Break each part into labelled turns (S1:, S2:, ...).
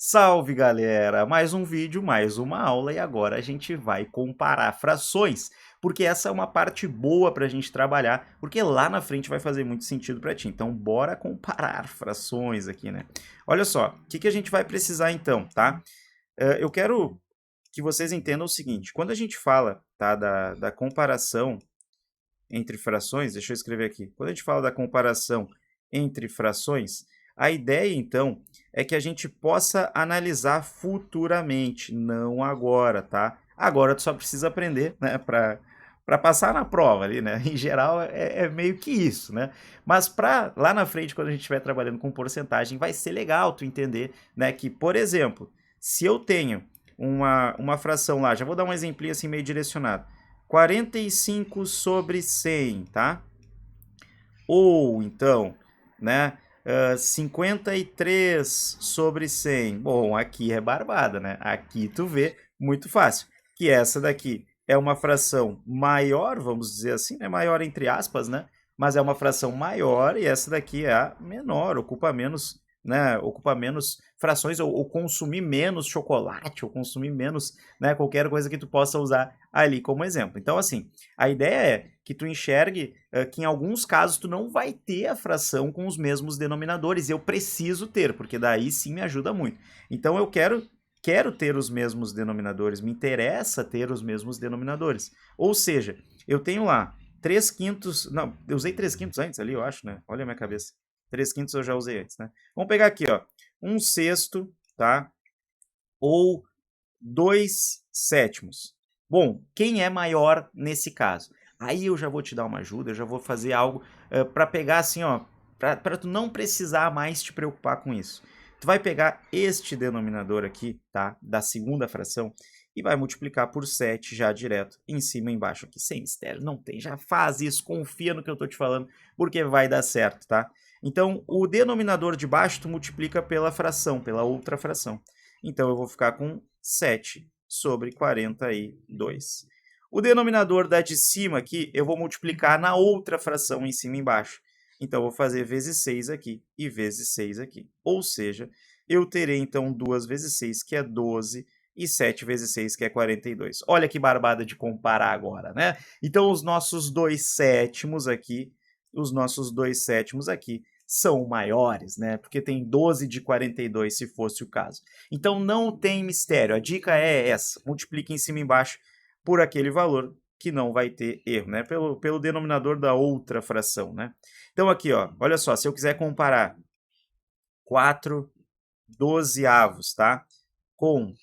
S1: Salve galera! Mais um vídeo, mais uma aula e agora a gente vai comparar frações, porque essa é uma parte boa para a gente trabalhar, porque lá na frente vai fazer muito sentido para ti. Então bora comparar frações aqui, né? Olha só, o que a gente vai precisar então, tá? Eu quero que vocês entendam o seguinte, quando a gente fala, tá, da comparação entre frações, deixa eu escrever aqui. Quando a gente fala da comparação entre frações, a ideia então é que a gente possa analisar futuramente, não agora, tá? Agora tu só precisa aprender, né, para passar na prova ali, né? Em geral é meio que isso, né? Mas para lá na frente, quando a gente estiver trabalhando com porcentagem, vai ser legal tu entender, né, que, por exemplo, se eu tenho uma fração lá, já vou dar um exemplinho assim meio direcionado, 45 sobre 100, tá? Ou, então, né, 53 sobre 100. Bom, aqui é barbada, né? Aqui tu vê muito fácil que essa daqui é uma fração maior, vamos dizer assim, né? Maior entre aspas, né? Mas é uma fração maior e essa daqui é a menor, ocupa menos, né? Ocupa menos frações ou consumir menos chocolate, ou consumir menos, né? Qualquer coisa que tu possa usar ali como exemplo. Então, assim, a ideia é que tu enxergue que em alguns casos tu não vai ter a fração com os mesmos denominadores. Eu preciso ter, porque daí sim me ajuda muito. Então eu quero ter os mesmos denominadores, me interessa ter os mesmos denominadores. Ou seja, eu tenho lá 3 quintos, não, eu usei 3 quintos antes ali, eu acho, né? Olha a minha cabeça. 3 quintos eu já usei antes, né? Vamos pegar aqui, ó, 1 sexto, tá? Ou 2 sétimos. Bom, quem é maior nesse caso? Aí eu já vou te dar uma ajuda, eu já vou fazer algo para pegar assim, ó, para tu não precisar mais te preocupar com isso. Tu vai pegar este denominador aqui, tá, da segunda fração, e vai multiplicar por 7 já direto, em cima e embaixo aqui, sem mistério, não tem, já faz isso, confia no que eu tô te falando, porque vai dar certo, tá? Então, o denominador de baixo tu multiplica pela fração, pela outra fração. Então, eu vou ficar com 7 sobre 42. O denominador da de cima aqui, eu vou multiplicar na outra fração em cima e embaixo. Então, eu vou fazer vezes 6 aqui e vezes 6 aqui. Ou seja, eu terei, então, 2 vezes 6, que é 12, e 7 vezes 6, que é 42. Olha que barbada de comparar agora, né? Então, os nossos 2 sétimos aqui, são maiores, né? Porque tem 12 de 42, se fosse o caso. Então não tem mistério, a dica é essa, multiplique em cima e embaixo por aquele valor que não vai ter erro, né? Pelo denominador da outra fração, né? Então aqui, ó, olha só, se eu quiser comparar 4 dozeavos, tá? Com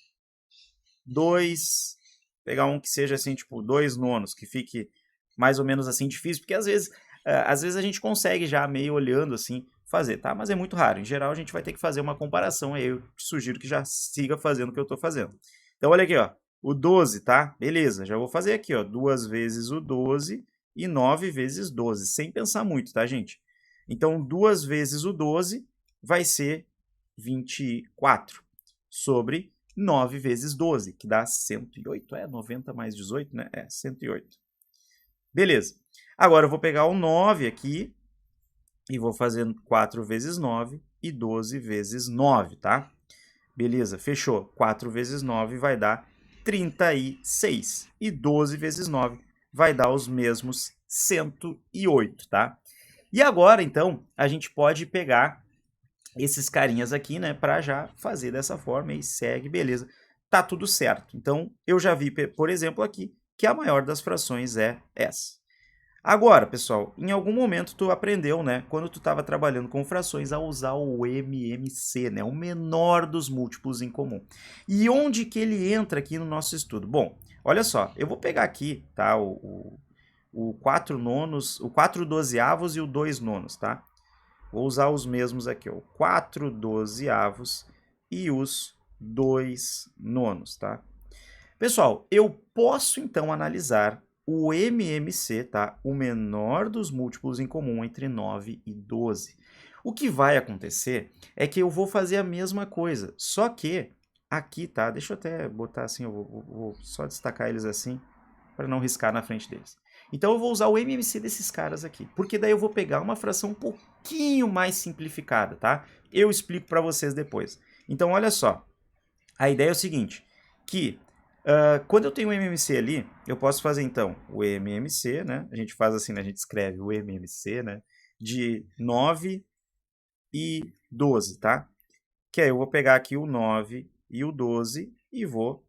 S1: 2, pegar um que seja assim, tipo 2 nonos, que fique mais ou menos assim difícil, porque às vezes a gente consegue já meio olhando assim fazer, tá? Mas é muito raro. Em geral a gente vai ter que fazer uma comparação, aí eu te sugiro que já siga fazendo o que eu estou fazendo. Então olha aqui, ó, o 12, tá? Beleza, já vou fazer aqui, ó, 2 vezes o 12 e 9 vezes 12, sem pensar muito, tá, gente? Então 2 vezes o 12 vai ser 24 sobre 9 vezes 12, que dá 108, 90 mais 18, né? 108. Beleza. Agora eu vou pegar o 9 aqui e vou fazer 4 vezes 9 e 12 vezes 9, tá? Beleza, fechou. 4 vezes 9 vai dar 36. E 12 vezes 9 vai dar os mesmos 108, tá? E agora, então, a gente pode pegar esses carinhas aqui, né, para já fazer dessa forma e segue, beleza. Tá tudo certo. Então, eu já vi, por exemplo, aqui, que a maior das frações é essa. Agora, pessoal, em algum momento tu aprendeu, né, quando tu estava trabalhando com frações, a usar o MMC, né, o menor dos múltiplos em comum. E onde que ele entra aqui no nosso estudo? Bom, olha só, eu vou pegar aqui, tá, o 4 nonos, o 4 dozeavos e o 2 nonos, tá? Vou usar os mesmos aqui, o 4 dozeavos e os 2 nonos, tá? Pessoal, eu posso então analisar o MMC, tá? O menor dos múltiplos em comum entre 9 e 12. O que vai acontecer é que eu vou fazer a mesma coisa, só que aqui, tá? Deixa eu até botar assim, eu vou só destacar eles assim, para não riscar na frente deles. Então eu vou usar o MMC desses caras aqui, porque daí eu vou pegar uma fração um pouquinho mais simplificada, tá? Eu explico para vocês depois. Então olha só, A ideia é o seguinte, que quando eu tenho um MMC ali, eu posso fazer então o MMC, né? A gente faz assim, né? A gente escreve o MMC, né? De 9 e 12, tá? Que aí eu vou pegar aqui o 9 e o 12 e vou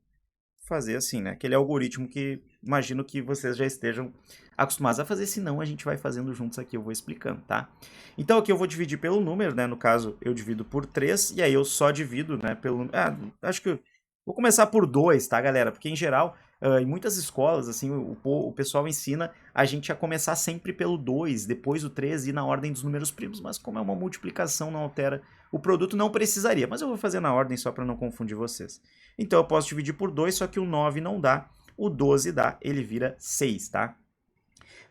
S1: fazer assim, né? Aquele algoritmo que imagino que vocês já estejam acostumados a fazer, senão a gente vai fazendo juntos aqui, eu vou explicando, tá? Então aqui eu vou dividir pelo número, né? No caso, eu divido por 3 e aí eu só divido, né, pelo número. Acho que eu vou começar por 2, tá, galera? Porque em geral, em muitas escolas, assim, o pessoal ensina a gente a começar sempre pelo 2, depois o 3 e na ordem dos números primos, mas como é uma multiplicação, não altera o produto, não precisaria. Mas eu vou fazer na ordem só para não confundir vocês. Então eu posso dividir por 2, só que o 9 não dá, o 12 dá, ele vira 6, tá?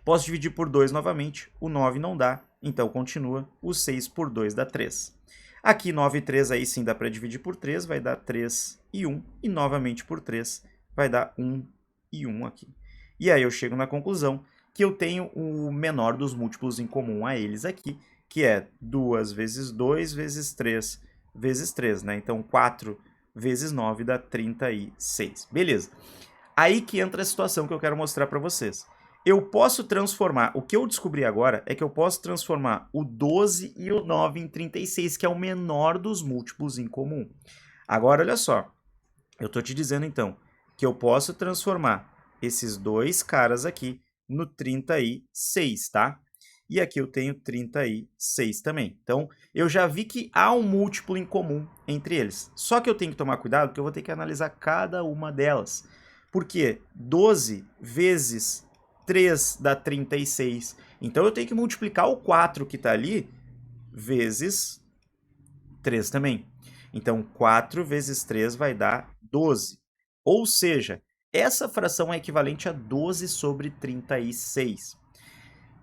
S1: Posso dividir por 2 novamente, o 9 não dá, então continua, o 6 por 2 dá 3. Aqui 9 e 3 aí sim dá para dividir por 3, vai dar 3 e 1, e novamente por 3 vai dar 1 e 1 aqui. E aí eu chego na conclusão que eu tenho o menor dos múltiplos em comum a eles aqui, que é 2 vezes 2 vezes 3 vezes 3, né? Então 4 vezes 9 dá 36. Beleza. Aí que entra a situação que eu quero mostrar para vocês. Eu posso transformar, o que eu descobri agora é que eu posso transformar o 12 e o 9 em 36, que é o menor dos múltiplos em comum. Agora, olha só, eu estou te dizendo então que eu posso transformar esses dois caras aqui no 36, tá? E aqui eu tenho 36 também. Então, eu já vi que há um múltiplo em comum entre eles. Só que eu tenho que tomar cuidado, porque eu vou ter que analisar cada uma delas. Porque 12 vezes 3 dá 36. Então, eu tenho que multiplicar o 4 que está ali vezes 3 também. Então, 4 vezes 3 vai dar 12. Ou seja, essa fração é equivalente a 12 sobre 36.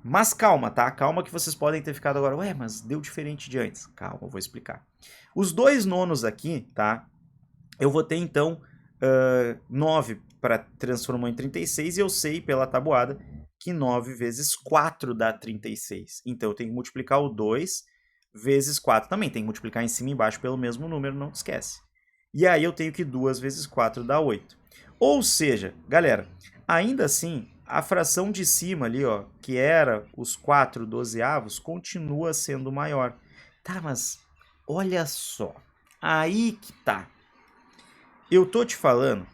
S1: Mas calma, tá? Calma que vocês podem ter ficado agora, ué, mas deu diferente de antes. Calma, eu vou explicar. Os 2 nonos aqui, tá? Eu vou ter, então, 9 para transformar em 36 e eu sei pela tabuada que 9 vezes 4 dá 36. Então, eu tenho que multiplicar o 2 vezes 4. Também tem que multiplicar em cima e embaixo pelo mesmo número, não esquece. E aí eu tenho que 2 vezes 4 dá 8. Ou seja, galera, ainda assim, a fração de cima ali, ó, que era os 4 dozeavos, continua sendo maior. Tá, mas olha só. Aí que tá. Eu tô te falando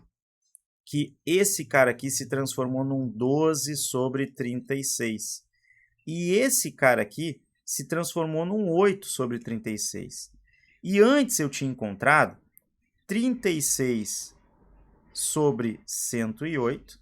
S1: que esse cara aqui se transformou num 12 sobre 36. E esse cara aqui se transformou num 8 sobre 36. E antes eu tinha encontrado 36 sobre 108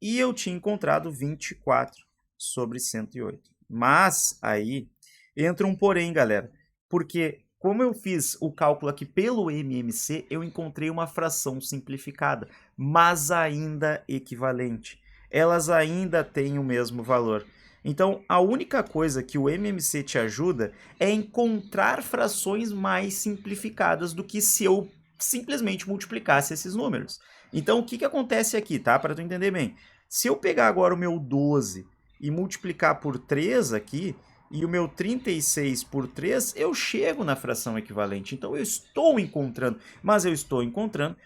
S1: e eu tinha encontrado 24 sobre 108. Mas aí entra um porém, galera, porque como eu fiz o cálculo aqui pelo MMC, eu encontrei uma fração simplificada, mas ainda equivalente. Elas ainda têm o mesmo valor. Então, a única coisa que o MMC te ajuda é encontrar frações mais simplificadas do que se eu simplesmente multiplicasse esses números. Então, o que, que acontece aqui, tá? Para tu entender bem. Se eu pegar agora o meu 12 e multiplicar por 3 aqui, e o meu 36 por 3, eu chego na fração equivalente. Então eu estou encontrando, mas eu estou encontrando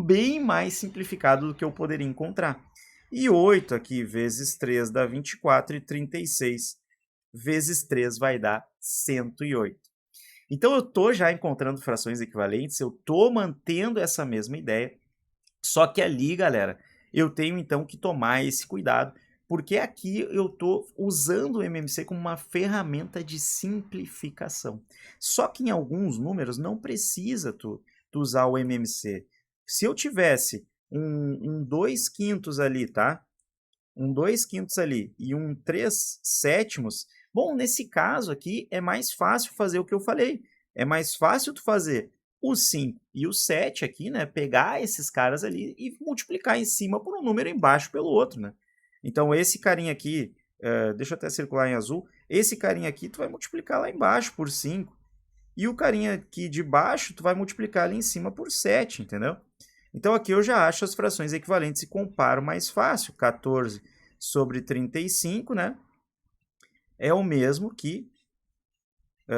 S1: bem mais simplificado do que eu poderia encontrar. E 8 aqui vezes 3 dá 24 e 36 vezes 3 vai dar 108. Então eu estou já encontrando frações equivalentes, eu estou mantendo essa mesma ideia, só que ali, galera, eu tenho então que tomar esse cuidado, porque aqui eu estou usando o MMC como uma ferramenta de simplificação. Só que em alguns números não precisa tu usar o MMC. Se eu tivesse um 2 quintos ali, tá? Um 2 quintos ali e um 3 sétimos, bom, nesse caso aqui é mais fácil fazer o que eu falei. É mais fácil tu fazer o 5 e o 7 aqui, né? Pegar esses caras ali e multiplicar em cima por um número embaixo pelo outro, né? Então, esse carinha aqui, deixa eu até circular em azul, esse carinha aqui tu vai multiplicar lá embaixo por 5. E o carinha aqui de baixo tu vai multiplicar ali em cima por 7, entendeu? Então, aqui eu já acho as frações equivalentes e comparo mais fácil. 14 sobre 35, né? É o mesmo que...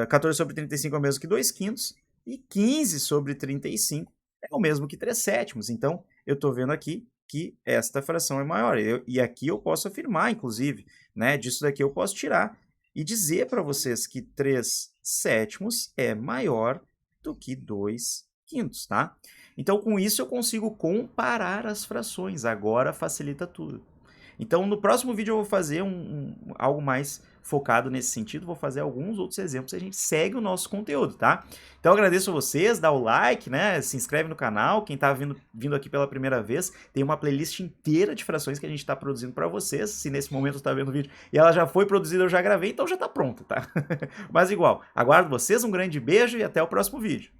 S1: 14 sobre 35 é o mesmo que 2 quintos. E 15 sobre 35 é o mesmo que 3/7. Então, eu estou vendo aqui que esta fração é maior. E aqui eu posso afirmar, inclusive, né? Disso daqui eu posso tirar e dizer para vocês que 3/7 é maior do que 2/5, tá? Então, com isso, eu consigo comparar as frações. Agora facilita tudo. Então, no próximo vídeo eu vou fazer algo mais focado nesse sentido, vou fazer alguns outros exemplos e a gente segue o nosso conteúdo, tá? Então, eu agradeço a vocês, dá o like, né? Se inscreve no canal, quem tá vindo aqui pela primeira vez, tem uma playlist inteira de frações que a gente tá produzindo para vocês, se nesse momento você tá vendo o vídeo e ela já foi produzida, eu já gravei, então já tá pronta, tá? Mas igual, aguardo vocês, um grande beijo e até o próximo vídeo.